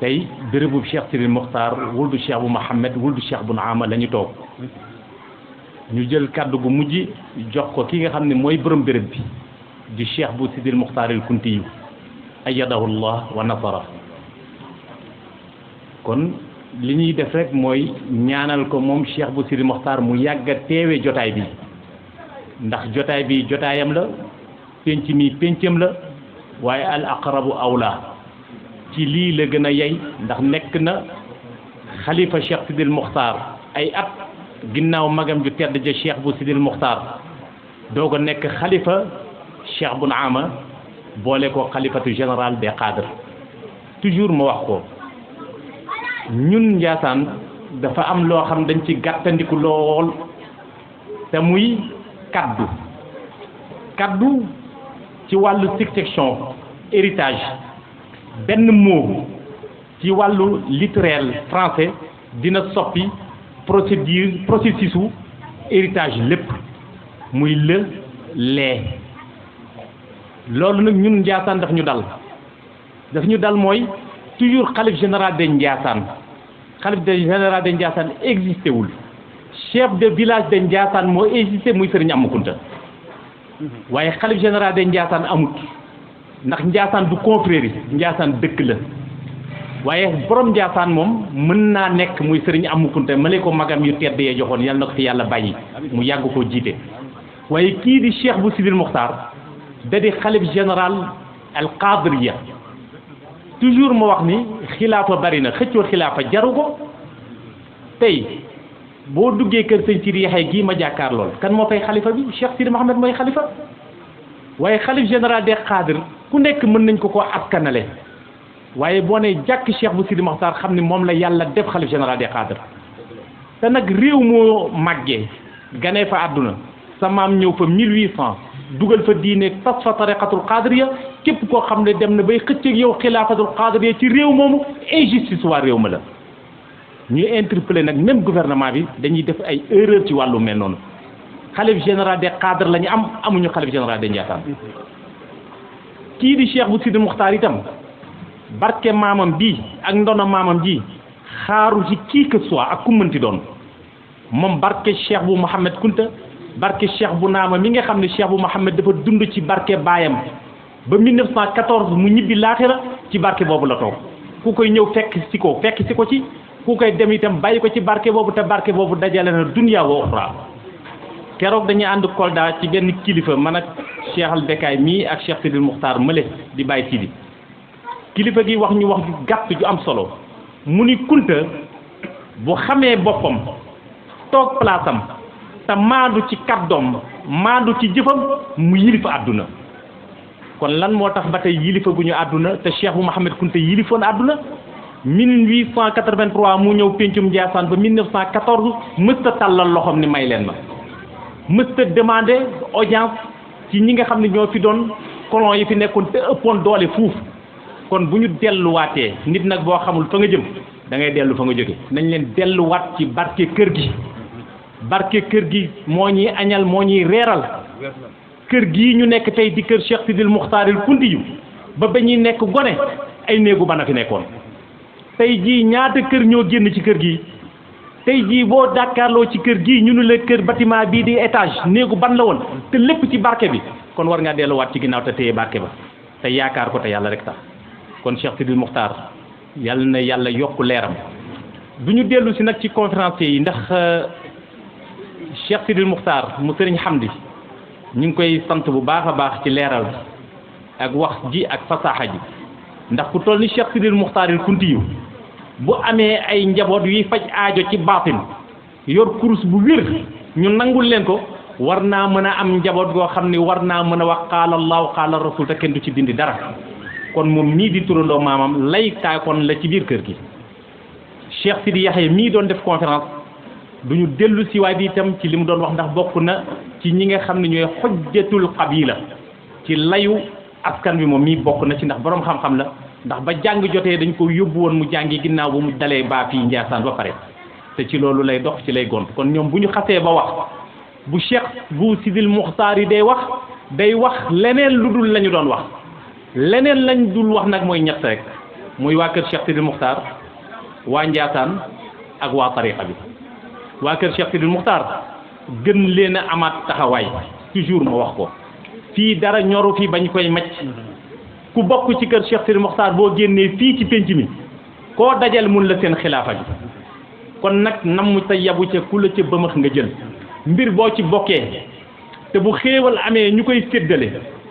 tey bérébu Cheikh Sidil Muxtaar wuldu Cheikh bu Mouhamed wuldu Cheikh bu Naama la ñu toog ñu jël kàddu gu mujj jox ko ki nga xam ne mooy borom béréb bi di Cheikh bu Sidil Muxtaar al Kunti yu ayyadahu llah wa nasara kon li ñuy def rek mooy ñaanal ko moom Cheikh bu Sidil Muxtaar mu yàgg a teewe jotaay bi ndax jotaay bi jotaayam la penc mi pencam la waaye al aqrabu awla ci lii la gën a yey ndax nekk na xalifa Cheikh Sidil Muxtaar ay at ginnaaw magam ju tedd ja Cheikh bu Sidil Muxtaar doo ko nekk xalifa Cheikh bu Naama boole ko xalifatu général des cadres toujours ma wax ko ñun Njaasaan dafa am loo xam dañ ci gàttandiku lool te muy kaddu ci wàllu succession héritage benn mot ci wàllu littéraire français dina soppi processus u héritage lépp muy lee loolu nag ñun Njaasaan daf ñu dal mooy toujours xalif général de Njaasaan général de Njaasaan existé wul chef de village de Njaasaan moo existé muy Sëriñ Amukunta waaye xalif général de Njaasaan amut ndax Njaasaan du confrérie Njaasaan dëkk la waaye borom Njaasaan moom mën naa nekk muy Sëriñ Amukunta ma ko magam yu tedd yee joxoon yal na ko fi yàlla bàyyi mu yàgg koo jiite waaye kii di Cheikh bu Sidil Muxtaar da di xalif général al qadriya toujours ma wax ni xilaafa bari na xëccoo xilaafa jaru ko tey boo duggee kër sëñ Sidi Yaxya gii ma jàkkaar lool kan moo fay xalifa bi Cheikh Sidi Mohamed mooy xalifa waaye xalif général des cadres ku nekk mën nañ ko askanale waaye boo ne jàkk Cheikh bu Sidi Moxtaar xam ni moom la yàlla def xalif général des cadres te nag réew moo màggee ganee fa àdduna sa maam ñëw fa 1800 dugal fa diine tas fa tariqatul qadriya képp koo xam ne dem na bay xëcc ak yow xilaafatul qadriya ci réew moomu injustice waa réew ma la ñuy interpellé nag même gouvernement bi dañuy def ay erreur ci wàllu mel noonu xalif général des cadres la ñu amuñu xalif général des Njaasaan kii di Cheikh bu Sidi Muxtaar itam barke maamam bii ak ndono maamam ji xaaru ci qui que soit ak ku mënti doon moom barke Cheikh bu Mouhamed Kunta barke Cheikh bu Naama mi nga xam ne Cheikh bu Mouhamed dafa dund ci barke baayam ba 1914 mu ñibbi laaxira ci barke boobu la toog ku koy ñëw fekk si ko ci ku koy dem itam bàyyi ko ci barke boobu te barke boobu dajale na dunya wa uxra keroog dañuy ànd Kolda ci benn kilifa man ak Cheikh al Bekaay mii ak Cheikh Sidil Muxtaar mële di bàyyi Sidi kilifa gi wax ñu wax ju gàtt ju am solo mu ni Kunta bu xamee boppam toog place am te maandu ci kàddoom maandu ci jëfam mu yilifa àdduna kon lan moo tax ba tey yilifa gu ñu àdduna te Cheikh bu Mouhamed Kunta yilifoon àdduna 1883 mu ñëw pencum Njaasaan ba 1914 mësta tàllal loxoom ni may leen ma mësta demandé audience ci ñi nga xam ne ñoo fi doon colon yi fi nekkoon te ëppoon doole fuuf kon bu ñu delluwaatee nit nag boo xamul fa nga jëm da ngay dellu fa nga jóge nañ leen delluwaat ci barke kër gi moo ñuy añal moo ñuy reeral kër gii ñu nekk tey di kër Cheikh Sidil Muxtaar al Kunti yu ba ñuy nekk gone ay néegu bana fi nekkoon tey jii ñaata kër ñoo génn ci kër gi tey jii boo dàkkaarloo ci kër gii ñu ne la kër bâtiment bii di étage néegu ban la woon te lépp ci barke bi kon war ngaa delluwaat ci ginnaaw te téye barke ba te yaakaar ko te yàlla rek tax kon Cheikh Sidil Muxtaar yàlla na yàlla yokk leeram du ñu dellu si nag ci conférencier yi ndax Cheikh Sidil Muxtaar mu sëriñ Hamdi ñu ngi koy sant bu baax a baax ci leeral ak wax ji ak fasaaxa ji ndax ku toll ni Cheikh Sidil Muxtaar al Kunti yu bu amee ay njaboot yuy faj aajo ci baatin yor kurus bu wér ñu nangul leen ko war naa mën a am njaboot goo xam ni war naa mën a wax qaala Allahu qaala rasul te kenn du ci dindi dara kon moom mii di turandoo maamam lay taakoon la ci biir kër gi Cheikh Sidi Yaxya mii doon def conférence du ñu dellu si waay bi itam ci li mu doon wax ndax bokk na ci ñi nga xam ne ñooy xujjatul qabila ci layu askan bi moom mii bokk na ci ndax boroom xam-xam la ndax ba jàng jotee dañ ko yóbbu woon mu jàngi ginnaaw ba mu dalee baa fii Njaasaan ba pare te ci loolu lay dox ci lay gont kon ñoom bu ñu xasee ba wax bu Cheikh bu Sidil Muxtaar yi day wax leneen lu dul la ñu doon wax leneen lañ dul wax nag mooy ñett rek muy waa kër Cheikh Sidil Muxtaar waa Njaasaan ak waa tariqa bi waa kër Cheikh Sidil Muxtaar gën leen a amaat taxawaay toujours ma wax ko fii dara ñoru fii bañ koy macc ku bokk ci kër Cheikh Sidil Muxtaar boo génnee fii ci pénc mi koo dajal mun la seen xilaafa gi kon nag namm ta yabu ca ku la ca bëmax nga jël mbir boo ci bokkee te bu xéewal amee ñu koy séddale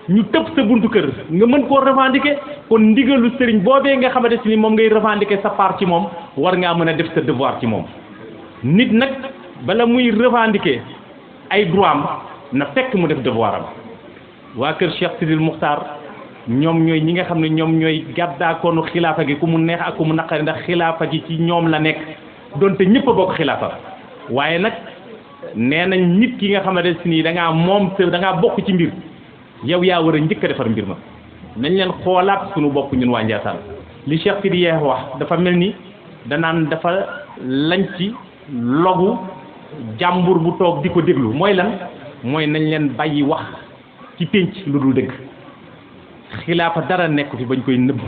ñu tëb sa buntu kër nga mën koo revendiquer kon ndigalu sëriñ boobee nga xamante ni moom ngay revendiquer sa part ci moom war ngaa mën a def sa devoir ci moom nit nag bala muy revendiquer ay droit am na fekk mu def devoir am waa kër Cheikh Sidil Muxtaar ñoom ñooy ñi nga xam ne ñoom ñooy gàddaakoonu xilaafa gi ku mu neex ak ku mu naqari ndax xilaafa gi ci ñoom la nekk donte ñëpp a bokk xilaafa waaye nag nee nañ nit ki nga xamante ni da ngaa moom te da ngaa bokk ci mbir yow yaa war a njëkk a defar mbir ma nañ leen xoolaat suñu bopp ñun waa Ndiassane li Cheikh Sidi wax dafa mel ni danaan dafa lañ ci logu jàmbur bu toog di ko déglu mooy lan mooy nañ leen bàyyi wax ci pénc lu dul dëgg xilaafa dara nekk fi bañ koy nëbb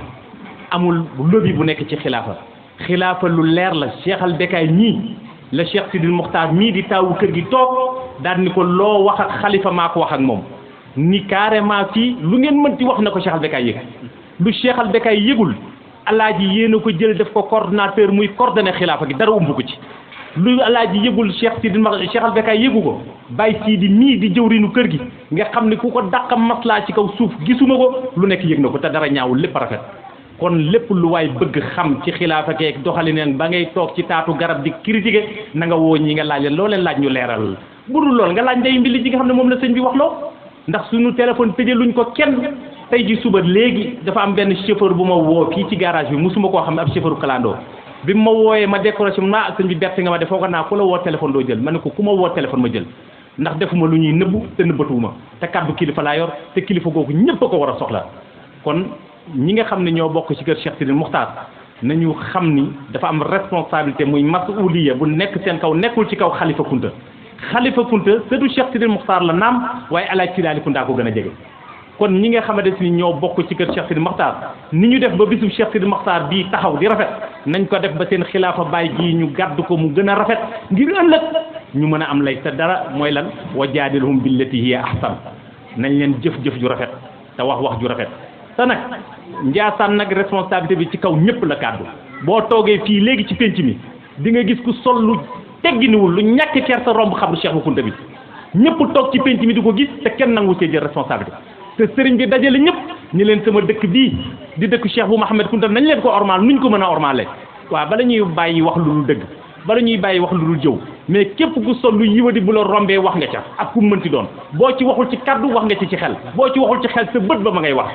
amul lobby bu nekk ci xilaafa lu leer la Cheikh al Bekaay ñii la Cheikh Sidil Muxtaar mii di taawu kër gi toog daal ni ko loo wax ak xalifa maa ko wax ak moom ni carrément fii lu ngeen mënti wax na ko Cheikh al Bekaay yëg lu Cheikh al Bekaay yëgul alaaji yéen a ko jël def ko coordonnateur muy coordonné xilaafa gi dara umb ko ci lu alaaji yëgul Cheikh al Bekaay yëgu ko bàyyi Sidi mii di jëwriñu kër gi nga xam ne ku ko dàqa maslaa ci kaw suuf gisuma ko lu nekk yëg na ko te dara ñaawul lépp rafet kon lépp lu waay bëgg xam ci xilaafa keek doxalineen ba ngay toog ci taatu garab di critiquer na nga woo ñi nga laaj leen loo leen laaj ñu leeral bu dul lool nga laaj ndey mbili ji nga xam ne moom la sëñ bi wax loo ndax suñu téléphone tëjaluñ ko kenn tey ji suba léegi dafa am benn chauffeur bu ma woo fii ci garage bi musuma koo xam ne ab chauffeur kalandoo bi ma wooyee ma décroché ma sëñ bi berte nga ma defoo ko naa ku la woo téléphone doo jël ma ne ko ku ma woo téléphone ma jël ndax defuma lu ñuy nëbbu te nëbbatuwuma te kaddu kilifa laa yor te kilifa googu ñëpp a ko war a soxla kon ñi nga xam ne ñoo bokk ci kër Cheikh Sidil Muxtaar nañu xam ni dafa am responsabilité muy masuuliya bu nekk seen kaw nekkul ci kaw Xalifa Kunta Xalifa Kunta sëtu Cheikh Sidil Muxtaar la naam waaye alaaj Sidaali Kunta ko gën a jege kon ñi nga xamante ni ñoo bokk ci kër Cheikh Sidil Muxtaar ni ñu def ba bisub Cheikh Sidil Muxtaar bii taxaw di rafet nañ ko def ba seen xilaafa baay gii ñu gàddu ko mu gën a rafet ngir ëllëg ñu mën a am lay te dara mooy lan wa jaadilhum billati hiya ahsan nañ leen jëf-jëf ju rafet te wax ju rafet te nag Ndiassane nag responsabilité bi ci kaw ñëpp la kàddu boo toogee fii léegi ci penc mi di nga gis ku sol lu tegginiwul lu ñàkk kersa romb xabru Cheikh bu Kunta bi ñëpp toog ci penc mi di ko gis te kenn nangu cee jël responsabilité te sëriñ bi dajale ñëpp ñi leen sama dëkk bii di dëkk Cheikh bu Mouhamed Kunta nañ leen ko ormal nuñ ko mën a ormale waaw bala ñuy bàyyi wax lu dul dëgg bala ñuy bàyyi wax lu dul jëw mais képp ku sol lu yiwadi bu la rombee wax nga ca ak ku mënti doon boo ci waxul ci kaddu wax nga ci xel boo ci waxul ci xel sa bët ba ma ngay wax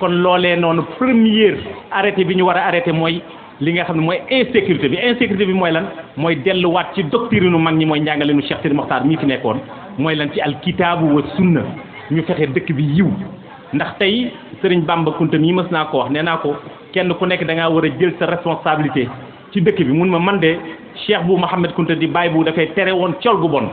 kon loolee noonu première arrêté bi ñu war a arrêté mooy li nga xam ne mooy insécurité bi mooy lan mooy delluwaat ci doctrine mag ñi mooy njàngalenu Cheikh Sidil Muxtaar mii fi nekkoon mooy lan ci alkitaabu wa sunna ñu fexe dëkk bi yiw ndax tey Sëriñ Bamba Kunta mii mës naa ko wax nee naa ko kenn ku nekk da ngaa war a jël sa responsabilité ci dëkk bi mun ma man de Cheikh bu Mouhamed Kunta di bàyyi bu dafay tere woon col gu bon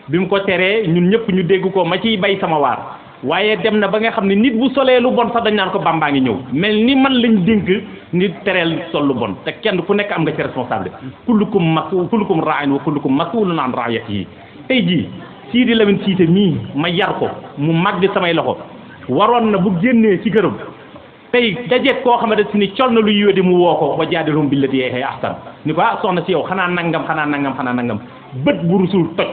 bi mu ko teree ñun ñëpp ñu dégg ko ma ciy bay sama waar waaye dem na ba nga xam ne nit bu solee lu bon sax dañ naan ko Bambaa ngi ñëw mel ni man lañ dénk nit tereel sol lu bon te kenn ku nekk am nga ci responsabilité kullukum raa'in wa kullukum mas'uulun an ra'iyyatihi tey jii Sidi Lamine Cissé mii ma yar ko mu màgg samay loxo waroon na bu génnee ci këram tey dajeeg koo xamante ni col na lu yiwee di mu woo ko wa jaadilhum billati hiya ahsan ni ko soxna si yow xanaa nangam bët bu rusul toj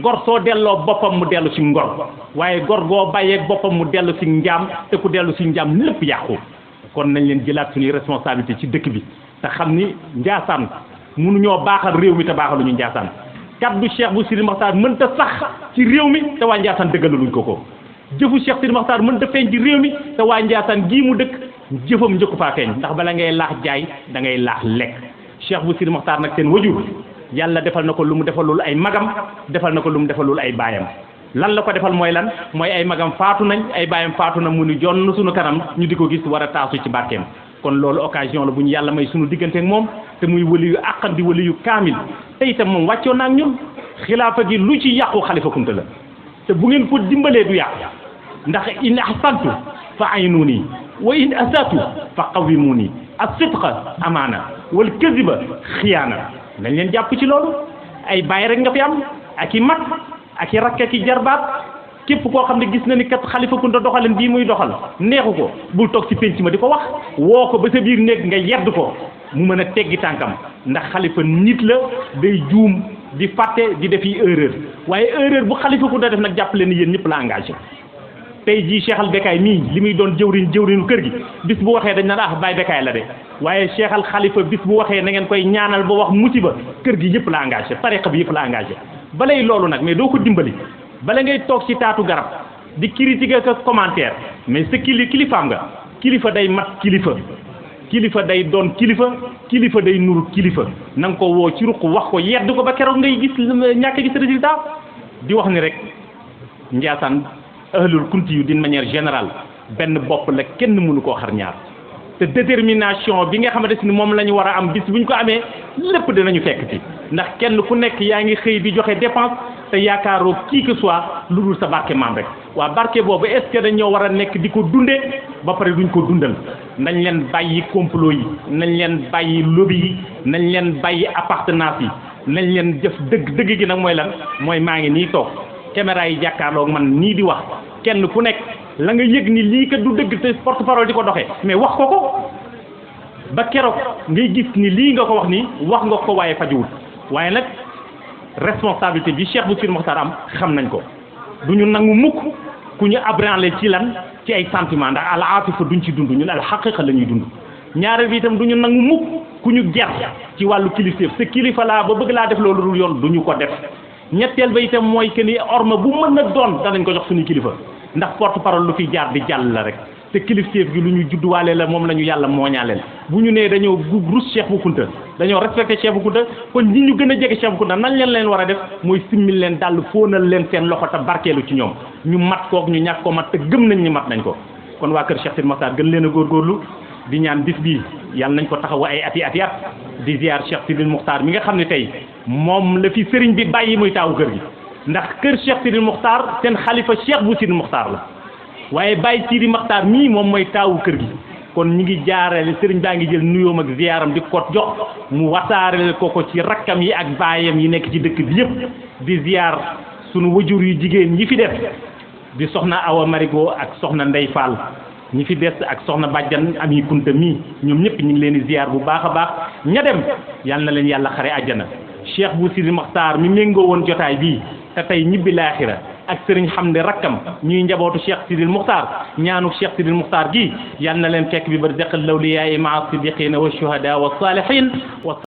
gor soo delloo boppam mu dellu ci ngor waaye gor goo bàyyeeg boppam mu dellu ci njaam te ku dellu ci njaam lépp yàqu kon nañ leen jëlaat suñuy responsabilité ci dëkk bi te xam ni Ndiassane mënuñoo baaxal réew mi te baaxaluñu Ndiassane kaddu Cheikh bu Sidil Muxtaar mënta sax ci réew mi te waa Ndiassane dëggalaluñ ko jëfu Cheikh Sidil Muxtaar mënta feeñ ci réew mi te waa Ndiassane gii mu dëkk jëfam njëkku faa feeñ ndax bala ngay laax jaay da ngay laax lekk Cheikh bu Sidil Muxtaar nag seen wajur yàlla defal na ko lu mu defalul ay magam defal na ko lu mu defalul ay baayam lan la ko defal mooy lan mooy ay magam faatu nañ ay baayam faatu na mu ni jonn suñu kanam ñu di ko gis war a taasu ci barkeem kon loolu occasion la bu ñu yàlla may suñu diggante ak moom te muy wali yu àqan di wali yu kaamil te itam moom wàccoon na ak ñun xilaafa gi lu ci yàqu Xalifa Kunta la te bu ngeen ko dimbalee du yàqu ndax in ahsantu fa aynuuni wa in asatu fa qawwimuuni as-sidqa amaana wal kaziba xiyaana nañ leen jàpp ci loolu. ay bàyyi rek nga fi am ak i mag ak i rakk ak i jarbaat képp koo xam ne gis na ni kat Xalifa Kunta doxalin bii muy doxal neexu ko bul toog ci penc ma di ko wax woo ko ba sa biir néeg nga yedd ko mu mën a teggi tànkam ndax Xalifa nit la day juum di fàtte di def yi erreur waaye erreur bu Xalifa Kunta def nag jàppale ni yéen ñëpp la engagé tey jii Cheikh Al Becaye mii li muy doon jëwriñu kër gi bis bu waxee dañ naan ah Baye Becaye la de waaye Cheikh Al Khalifa bis bu waxee na ngeen koy ñaanal ba wax musiba kër gi yëpp la engagé tariqa bi yëpp la engagé balay loolu nag mais doo ko dimbali bala ngay toog ci taatu garab di critiquer ko commentaire mais sa kilifaam nga kilifa day mat kilifa day doon kilifa day nuru kilifa na nga ko woo ci ruq wax ko yedd ko ba keroog ngay gis ñàkk gis résultat di wax ni rek Ndiassane ahlul kunti yu d'une manière générale benn bopp la kenn mënu koo xar ñaar te détermination bi nga xamante ni moom la ñu war a am bis bu ñu ko amee lépp dinañu fekk ci ndax kenn ku nekk yaa ngi xëy di joxe dépense te yaakaaroo qui que soit lu dul sa barke maam rek waa barke boobu est-ce que dañoo war a nekk di ko dundee ba pare duñ ko dundal nañ leen bàyyi complot yi nañ leen bàyyi lobby yi nañ leen bàyyi appartenance yi nañ leen jëf dëgg gi nag mooy lan mooy maa ngi nii toog caméra yi jàkkaarloog man nii di wax kenn ku nekk la nga yëg ni lii kat du dëgg te porte parole di ko doxee mais wax ko ba keroog ngay gis ni lii nga ko wax nii wax nga ko waaye fajuwul waaye nag responsabilité bi Cheikh Bou Sidi Mokhtar am xam nañ ko du ñu nangu mukk ku ñu abranlé ci lan ci ay sentiment ndax al atifa duñ ci dund ñun al xaqiqa la ñuy dund ñaareel bi itam du ñu nangu mukk ku ñu ger ci wàllu kilifteef sa kilifa laa ba bëgg laa def loolu dul yoon du ñu ko def ñetteel ba itam mooy que ni orma bu mën a doon danañ ko jox suñu kilifa ndax porte parole lu fi jaar di jàll la rek te kilifteef gi lu ñu judduwaale la moom la ñu yàlla mooñaaleel bu ñu nee dañoo rus Cheikh Bou Kounta dañoo respecté Cheikh Bou Kounta kon ñi ñu gën a jege Cheikh Bou Kounta nañ leen war a def mooy simmil leen dàll fóonal leen seen loxo te barkeelu ci ñoom ñu mat kook ñu ñàkk ko mat te gëm nañ ni mat nañ ko kon waa kër Cheikh Sidi Mokhtar gën leen a góorgóorlu di ñaan bis bii yàlla nañ ko taxaw ay ati at di ziar Cheikh Sidi Mokhtar mi nga xam ne tey moom la fi sëriñ bi bàyyi muy taawu kër gi ndax kër Cheikh Sidi Mokhtar seen xalifa Cheikh Bou Sidi Mokhtar la waaye Baye Sidi Mokhtar mii moom mooy taawu kër gi kon ñi ngi jaarale sëriñ baa ngi jël nuyoom ak ziyaaram di ko jox mu wasaareel ko ci rakkam yi ak baayam yi nekk ci dëkk bi yëpp di ziar sunu wajur yu jigéen ñi fi def di soxna Awa Marigo ak soxna Ndey Fall ñi fi des ak soxna Bàjjan Ami Kunta mii ñoom ñëpp ñu ngi leen di ziar bu baax a baax ña dem yal na leen yàlla xare àjjana Cheikh Bou Sidi Mokhtar mi méngoo woon jotaay bii te tey ñibbi laaxira ak sëriñ xam ne rakkam ñuy njabootu Cheikh Sidi Mokhtar ñaanu Cheikh Sidi Mokhtar gi yal na leen fekk bi barzaqal lawliyaa ma'a siddiqina wa shuhada wa salihin